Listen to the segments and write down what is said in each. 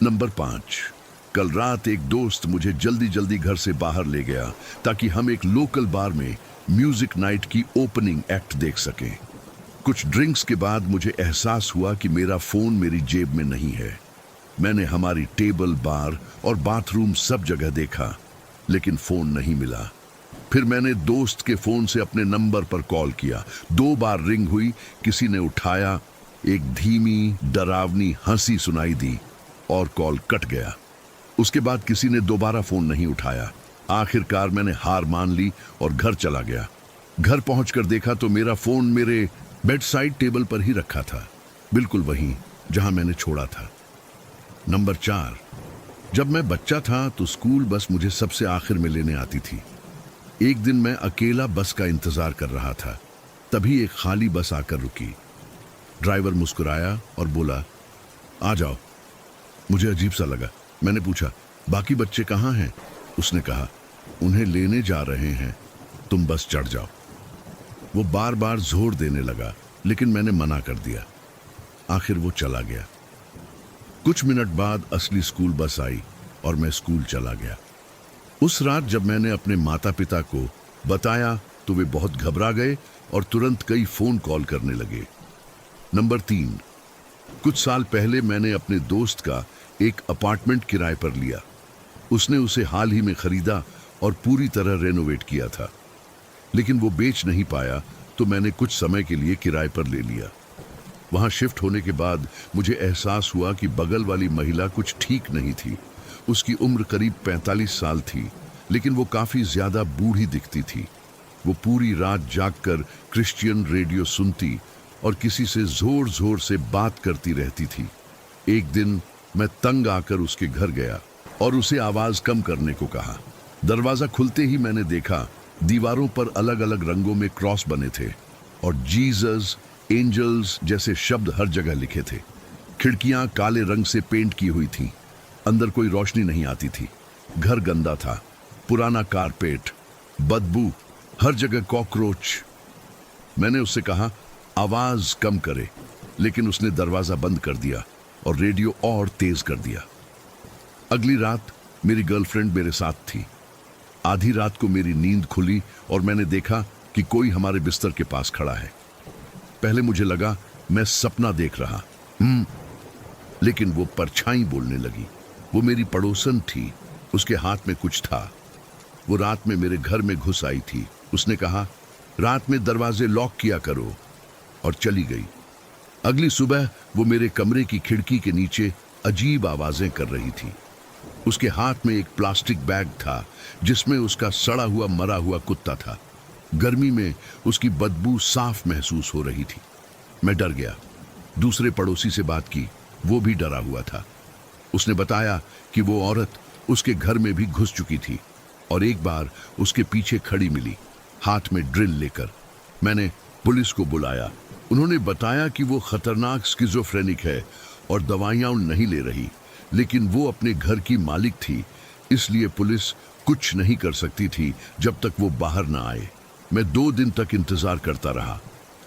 Number 5। कल रात एक दोस्त मुझे जल्दी जल्दी घर से बाहर ले गया ताकि हम एक लोकल बार में म्यूजिक नाइट की ओपनिंग एक्ट देख सकें। कुछ ड्रिंक्स के बाद मुझे एहसास हुआ कि मेरा फोन मेरी जेब में नहीं है। मैंने हमारी टेबल, बार और बाथरूम सब जगह देखा, लेकिन फोन नहीं मिला। फिर मैंने दोस्त के फोन से अपने नंबर पर कॉल किया। 2 बार रिंग हुई, किसी ने उठाया। एक धीमी डरावनी हंसी सुनाई दी और कॉल कट गया। उसके बाद किसी ने दोबारा फोन नहीं उठाया। आखिरकार मैंने हार मान ली और घर चला गया। घर पहुंचकर देखा तो मेरा फोन मेरे बेड साइड टेबल पर ही रखा था, बिल्कुल वहीं जहां मैंने छोड़ा था। नंबर 4। जब मैं बच्चा था तो स्कूल बस मुझे सबसे आखिर में लेने आती थी। एक दिन मैं अकेला बस का इंतजार कर रहा था, तभी एक खाली बस आकर रुकी। ड्राइवर मुस्कुराया और बोला, आ जाओ। मुझे अजीब सा लगा। मैंने पूछा, बाकी बच्चे कहाँ हैं? उसने कहा, उन्हें लेने जा रहे हैं, तुम बस चढ़ जाओ। वो बार बार जोर देने लगा, लेकिन मैंने मना कर दिया। आखिर वो चला गया। कुछ मिनट बाद असली स्कूल बस आई और मैं स्कूल चला गया। उस रात जब मैंने अपने माता पिता को बताया तो वे बहुत घबरा गए और तुरंत कई फोन कॉल करने लगे। नंबर 3। कुछ साल पहले मैंने अपने दोस्त का एक अपार्टमेंट किराए पर लिया। उसने उसे हाल ही में खरीदा और पूरी तरह रेनोवेट किया था, लेकिन वो बेच नहीं पाया, तो मैंने कुछ समय के लिए किराए पर ले लिया। वहां शिफ्ट होने के बाद मुझे एहसास हुआ कि बगल वाली महिला कुछ ठीक नहीं थी। उसकी उम्र करीब 45 साल थी, लेकिन वो काफी ज्यादा बूढ़ी दिखती थी। वो पूरी रात जागकर क्रिश्चियन रेडियो सुनती और किसी से जोर जोर से बात करती रहती थी। एक दिन मैं तंग आकर उसके घर गया और उसे आवाज कम करने को कहा। दरवाजा खुलते ही मैंने देखा दीवारों पर अलग अलग रंगों में क्रॉस बने थे और जीसस, एंजल्स जैसे शब्द हर जगह लिखे थे। खिड़कियां काले रंग से पेंट की हुई थीं। अंदर कोई रोशनी नहीं आती थी। घर गंदा था, पुराना कारपेट, बदबू, हर जगह कॉकरोच। मैंने उससे कहा, आवाज कम करे, लेकिन उसने दरवाजा बंद कर दिया और रेडियो और तेज कर दिया। अगली रात मेरी गर्लफ्रेंड मेरे साथ थी। आधी रात को मेरी नींद खुली और मैंने देखा कि कोई हमारे बिस्तर के पास खड़ा है। पहले मुझे लगा मैं सपना देख रहा, लेकिन वो परछाई बोलने लगी। वो मेरी पड़ोसन थी, उसके हाथ में कुछ था। वो रात में मेरे घर में घुस आई थी। उसने कहा, रात में दरवाजे लॉक किया करो, और चली गई। अगली सुबह वो मेरे कमरे की खिड़की के नीचे अजीब आवाजें कर रही थी। उसके हाथ में एक प्लास्टिक बैग था जिसमें उसका सड़ा हुआ मरा हुआ कुत्ता था। गर्मी में उसकी बदबू साफ महसूस हो रही थी। मैं डर गया। दूसरे पड़ोसी से बात की, वो भी डरा हुआ था। उसने बताया कि वो औरत उसके घर में भी घुस चुकी थी और एक बार उसके पीछे खड़ी मिली, हाथ में ड्रिल लेकर। मैंने पुलिस को बुलाया। उन्होंने बताया कि वो खतरनाक स्किज़ोफ्रेनिक है और दवाइयां नहीं ले रही, लेकिन वो अपने घर की मालिक थी, इसलिए पुलिस कुछ नहीं कर सकती थी जब तक वो बाहर ना आए। मैं 2 दिन तक इंतजार करता रहा।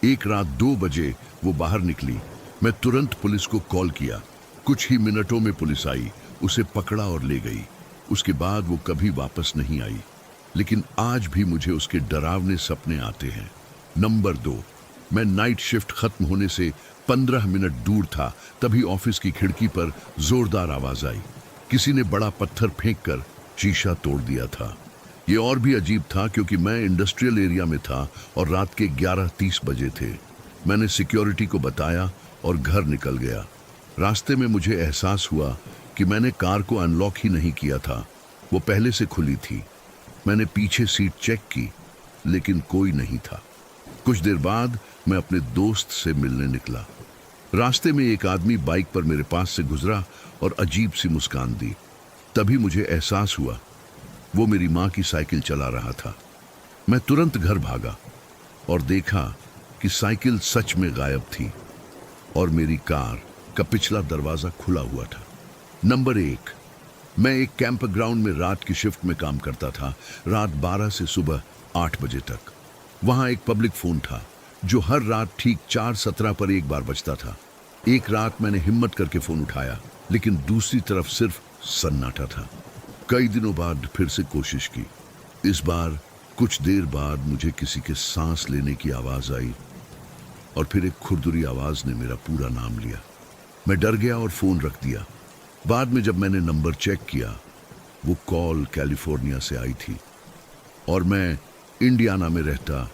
एक रात 2 बजे वो बाहर निकली। मैं तुरंत पुलिस को कॉल किया। कुछ ही मिनटों में पुलिस आई, उसे पकड़ा और ले गई। उसके बाद वो कभी वापस नहीं आई, लेकिन आज भी मुझे उसके डरावने सपने आते हैं। नंबर 2। मैं नाइट शिफ्ट खत्म होने से 15 मिनट दूर था, तभी ऑफिस की खिड़की पर जोरदार आवाज आई। किसी ने बड़ा पत्थर फेंककर शीशा तोड़ दिया था। ये और भी अजीब था क्योंकि मैं इंडस्ट्रियल एरिया में था और रात के 11:30 बजे थे। मैंने सिक्योरिटी को बताया और घर निकल गया। रास्ते में मुझे एहसास हुआ कि मैंने कार को अनलॉक ही नहीं किया था, वो पहले से खुली थी। मैंने पीछे सीट चेक की, लेकिन कोई नहीं था। कुछ देर बाद मैं अपने दोस्त से मिलने निकला। रास्ते में एक आदमी बाइक पर मेरे पास से गुजरा और अजीब सी मुस्कान दी। तभी मुझे एहसास हुआ वो मेरी माँ की साइकिल चला रहा था। मैं तुरंत घर भागा और देखा कि साइकिल सच में गायब थी और मेरी कार का पिछला दरवाजा खुला हुआ था। नंबर 1। मैं एक कैंप ग्राउंड में रात की शिफ्ट में काम करता था, रात 12 से सुबह 8 बजे तक। वहां एक पब्लिक फोन था जो हर रात ठीक 4:17 पर एक बार बजता था। एक रात मैंने हिम्मत करके फोन उठाया। लेकिन दूसरी तरफ सिर्फ सन्नाटा था। कई दिनों बाद फिर से कोशिश की। इस बार कुछ देर बाद मुझे किसी के सांस लेने की आवाज आई और फिर एक खुरदुरी आवाज ने मेरा पूरा नाम लिया। मैं डर गया और फोन रख दिया। बाद में जब मैंने नंबर चेक किया, वो कॉल कैलिफोर्निया से आई थी और मैं इंडियाना में रहता